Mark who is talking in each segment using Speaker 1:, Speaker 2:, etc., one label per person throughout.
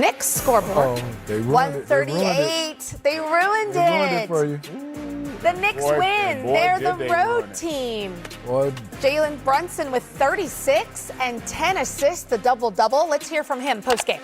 Speaker 1: Knicks scoreboard.
Speaker 2: They ruined
Speaker 1: 138. They ruined
Speaker 2: They ruined it for you.
Speaker 1: The Knicks win. They're the road team.
Speaker 2: Boy.
Speaker 1: Jalen Brunson with 36 and 10 assists, the double-double. Let's hear from him post-game.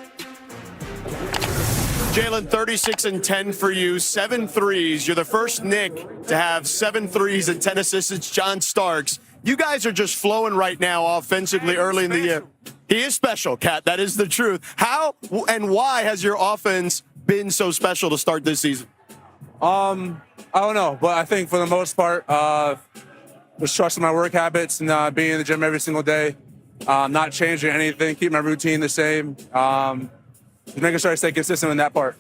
Speaker 3: Jalen, 36 and 10 for you, 7 threes. You're the first Knick to have 7 threes and 10 assists. It's John Starks. You guys are just flowing right now offensively early in the year. He is special, Kat. That is the truth. How and why has your offense been so special to start this season?
Speaker 4: I don't know, but I think for the most part, just trusting my work habits and being in the gym every single day, not changing anything, keep my routine the same, just making sure I stay consistent in that part.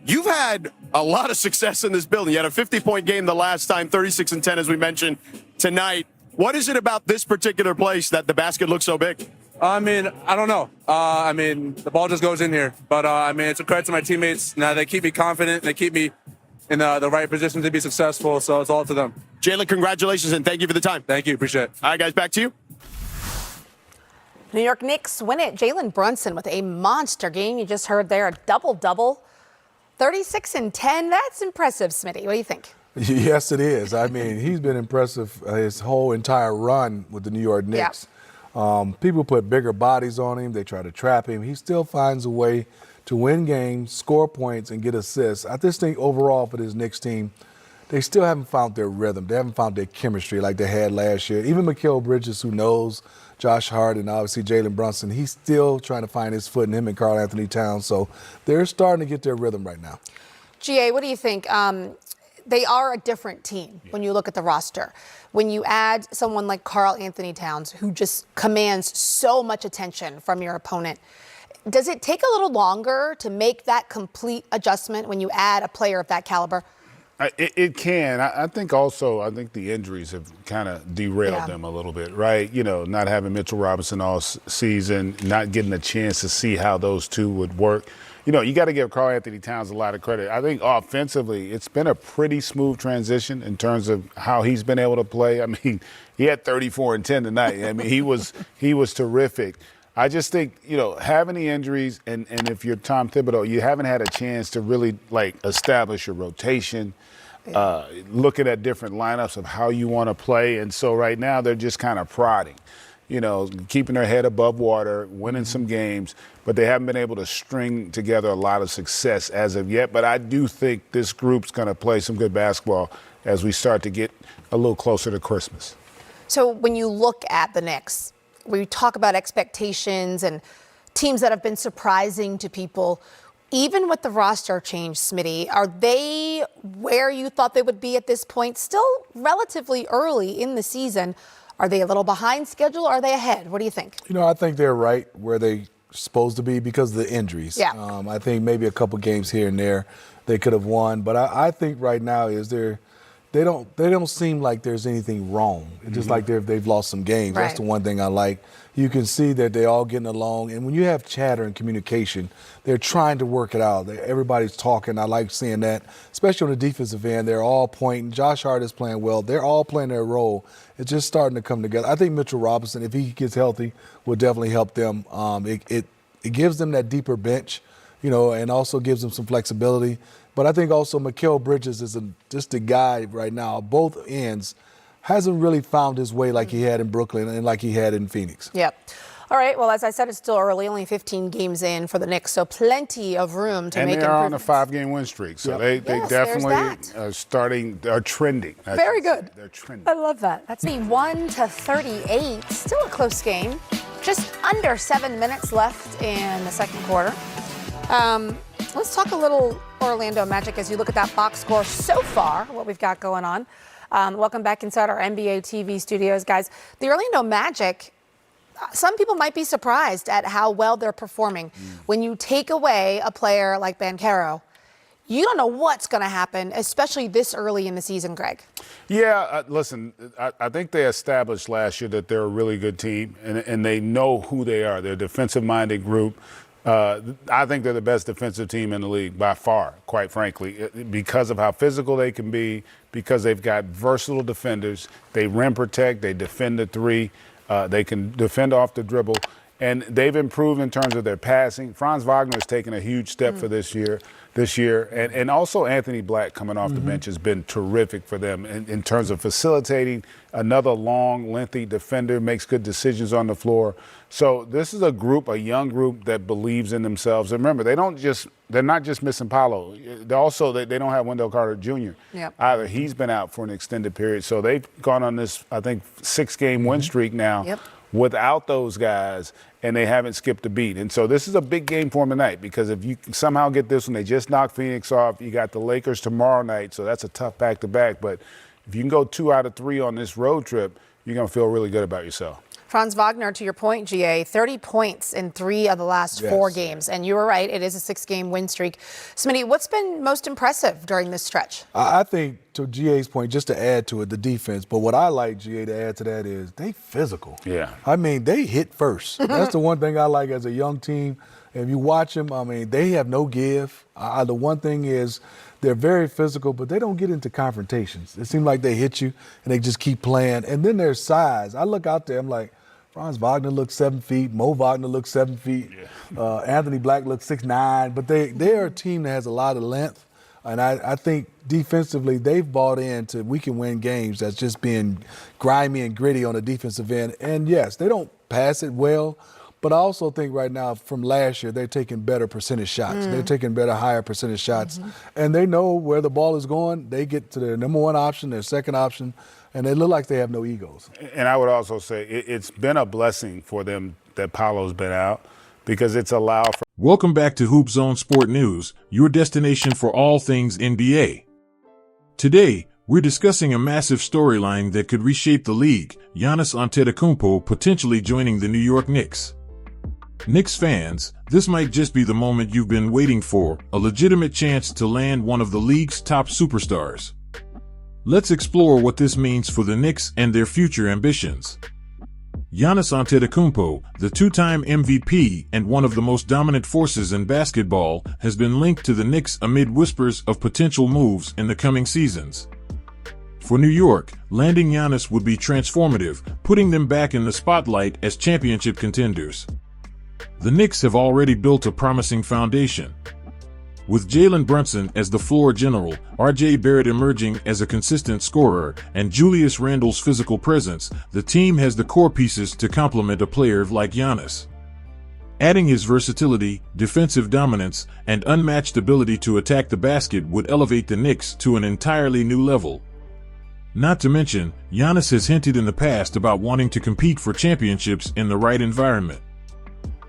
Speaker 3: You've had a lot of success in this building. You had a 50-point game the last time, 36 and 10, as we mentioned tonight. What is it about this particular place that the basket looks so big?
Speaker 4: I mean, I don't know. The ball just goes in here. But, it's a credit to my teammates. Now they keep me confident. They keep me in the right position to be successful. So it's all to them.
Speaker 3: Jalen, congratulations, and thank you for the time.
Speaker 4: Thank you. Appreciate it.
Speaker 3: All right, guys, back to you.
Speaker 1: New York Knicks win it. Jalen Brunson with a monster game. You just heard there a double-double. 36 and 10. That's impressive, Smitty. What do you think?
Speaker 2: Yes, it is. I mean, he's been impressive his whole entire run with the New York Knicks. Yeah. People put bigger bodies on him. They try to trap him. He still finds a way to win games, score points, and get assists. I just think overall for this Knicks team, they still haven't found their rhythm. They haven't found their chemistry like they had last year. Even Mikal Bridges, who knows Josh Hart and obviously Jalen Brunson, he's still trying to find his foot in him and Karl Anthony Towns. So they're starting to get their rhythm right now.
Speaker 1: GA, what do you think? They are a different team when you look at the roster. When you add someone like Karl Anthony Towns, who just commands so much attention from your opponent, does it take a little longer to make that complete adjustment when you add a player of that caliber?
Speaker 5: It can. I think the injuries have kind of derailed them a little bit, right? You know, not having Mitchell Robinson all season, not getting a chance to see how those two would work. You know, you got to give Karl Anthony Towns a lot of credit. I think offensively, it's been a pretty smooth transition in terms of how he's been able to play. I mean, he had 34 and 10 tonight. I mean, he was terrific. I just think, you know, having the injuries and if you're Tom Thibodeau, you haven't had a chance to really, establish your rotation, looking at different lineups of how you want to play. And so right now they're just kind of prodding, you know, keeping their head above water, winning some games, but they haven't been able to string together a lot of success as of yet. But I do think this group's going to play some good basketball as we start to get a little closer to Christmas.
Speaker 1: So when you look at the Knicks, we talk about expectations and teams that have been surprising to people. Even with the roster change, Smitty, are they where you thought they would be at this point? Still relatively early in the season. Are they a little behind schedule or are they ahead? What do you think?
Speaker 2: You know, I think they're right where they're supposed to be because of the injuries.
Speaker 1: Yeah.
Speaker 2: I think maybe a couple games here and there they could have won. But I think right now they don't seem like there's anything wrong. It's just like they've lost some games.
Speaker 1: Right.
Speaker 2: That's the one thing I like. You can see that they're all getting along. And when you have chatter and communication, they're trying to work it out. Everybody's talking. I like seeing that, especially on the defensive end. They're all pointing. Josh Hart is playing well. They're all playing their role. It's just starting to come together. I think Mitchell Robinson, if he gets healthy, will definitely help them. It gives them that deeper bench, you know, and also gives them some flexibility. But I think also Mikal Bridges is just a guy right now, both ends, hasn't really found his way like he had in Brooklyn and like he had in Phoenix.
Speaker 1: Yep. All right. Well, as I said, it's still early, only 15 games in for the Knicks, so plenty of room to make improvements.
Speaker 5: And they're on a 5-game win streak, so they definitely are trending.
Speaker 1: Very good.
Speaker 5: They're trending.
Speaker 1: I love that. That's the 1-38. Still a close game. Just under 7 minutes left in the second quarter. Let's talk a little Orlando Magic as you look at that box score so far, what we've got going on. Welcome back inside our NBA TV studios, guys. The Orlando Magic, some people might be surprised at how well they're performing. When you take away a player like Banchero, you don't know what's going to happen, especially this early in the season, Greg.
Speaker 5: Yeah, listen, I think they established last year that they're a really good team, and they know who they are. They're a defensive-minded group. I think they're the best defensive team in the league by far, quite frankly, because of how physical they can be, because they've got versatile defenders. They rim protect, they defend the three, they can defend off the dribble. And they've improved in terms of their passing. Franz Wagner has taken a huge step for this year. And also Anthony Black coming off the bench has been terrific for them in terms of facilitating another long, lengthy defender, makes good decisions on the floor. So this is a young group that believes in themselves. And remember, they're not just missing Paolo. They don't have Wendell Carter Jr. either. He's been out for an extended period. So they've gone on this, I think, 6-game win streak now without those guys, and they haven't skipped a beat. And so this is a big game for them tonight, because if you somehow get this one, they just knocked Phoenix off. You got the Lakers tomorrow night, so that's a tough back-to-back. But if you can go 2 out of 3 on this road trip, you're going to feel really good about yourself.
Speaker 1: Franz Wagner, to your point, GA, 30 points in 3 of the last 4 games. And you were right, it is a 6-game win streak. Smitty, what's been most impressive during this stretch?
Speaker 2: I think, to GA's point, just to add to it, the defense. But what I like, GA, to add to that is they physical.
Speaker 5: Yeah.
Speaker 2: I mean, they hit first. That's the one thing I like as a young team. If you watch them, I mean, they have no give. The one thing is they're very physical, but they don't get into confrontations. It seems like they hit you, and they just keep playing. And then their size. I look out there, I'm like, Franz Wagner looks 7 feet. Mo Wagner looks 7 feet. Anthony Black looks 6'9". But they are a team that has a lot of length. And I think defensively they've bought into we can win games that's just being grimy and gritty on the defensive end. And, yes, they don't pass it well. But I also think right now from last year they're taking better percentage shots. They're taking better, higher percentage shots. And they know where the ball is going. They get to their number 1 option, their second option. And they look like they have no egos.
Speaker 5: And I would also say it's been a blessing for them that Paolo's been out, because it's allowed for.
Speaker 6: Welcome back to HoopZone Sport News, your destination for all things NBA. Today, we're discussing a massive storyline that could reshape the league, Giannis Antetokounmpo potentially joining the New York Knicks. Knicks fans, this might just be the moment you've been waiting for, a legitimate chance to land one of the league's top superstars. Let's explore what this means for the Knicks and their future ambitions. Giannis Antetokounmpo, the 2-time MVP and one of the most dominant forces in basketball, has been linked to the Knicks amid whispers of potential moves in the coming seasons. For New York, landing Giannis would be transformative, putting them back in the spotlight as championship contenders. The Knicks have already built a promising foundation. With Jalen Brunson as the floor general, R.J. Barrett emerging as a consistent scorer, and Julius Randle's physical presence, the team has the core pieces to complement a player like Giannis. Adding his versatility, defensive dominance, and unmatched ability to attack the basket would elevate the Knicks to an entirely new level. Not to mention, Giannis has hinted in the past about wanting to compete for championships in the right environment.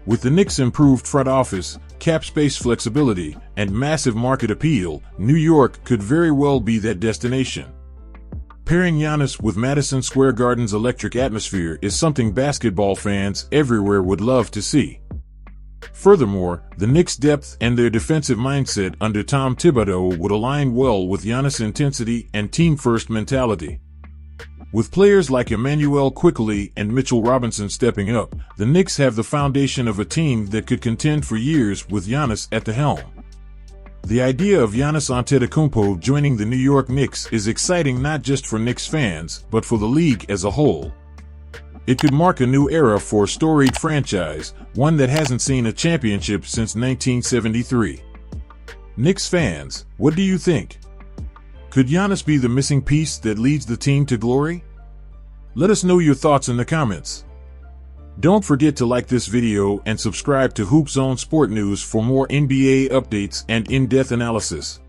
Speaker 6: With the Knicks' improved front office, cap space flexibility, and massive market appeal, New York could very well be that destination. Pairing Giannis with Madison Square Garden's electric atmosphere is something basketball fans everywhere would love to see. Furthermore, the Knicks' depth and their defensive mindset under Tom Thibodeau would align well with Giannis' intensity and team-first mentality. With players like Emmanuel Quickley and Mitchell Robinson stepping up, the Knicks have the foundation of a team that could contend for years with Giannis at the helm. The idea of Giannis Antetokounmpo joining the New York Knicks is exciting not just for Knicks fans, but for the league as a whole. It could mark a new era for a storied franchise, one that hasn't seen a championship since 1973. Knicks fans, what do you think? Could Giannis be the missing piece that leads the team to glory? Let us know your thoughts in the comments. Don't forget to like this video and subscribe to HoopZone Sport News for more NBA updates and in-depth analysis.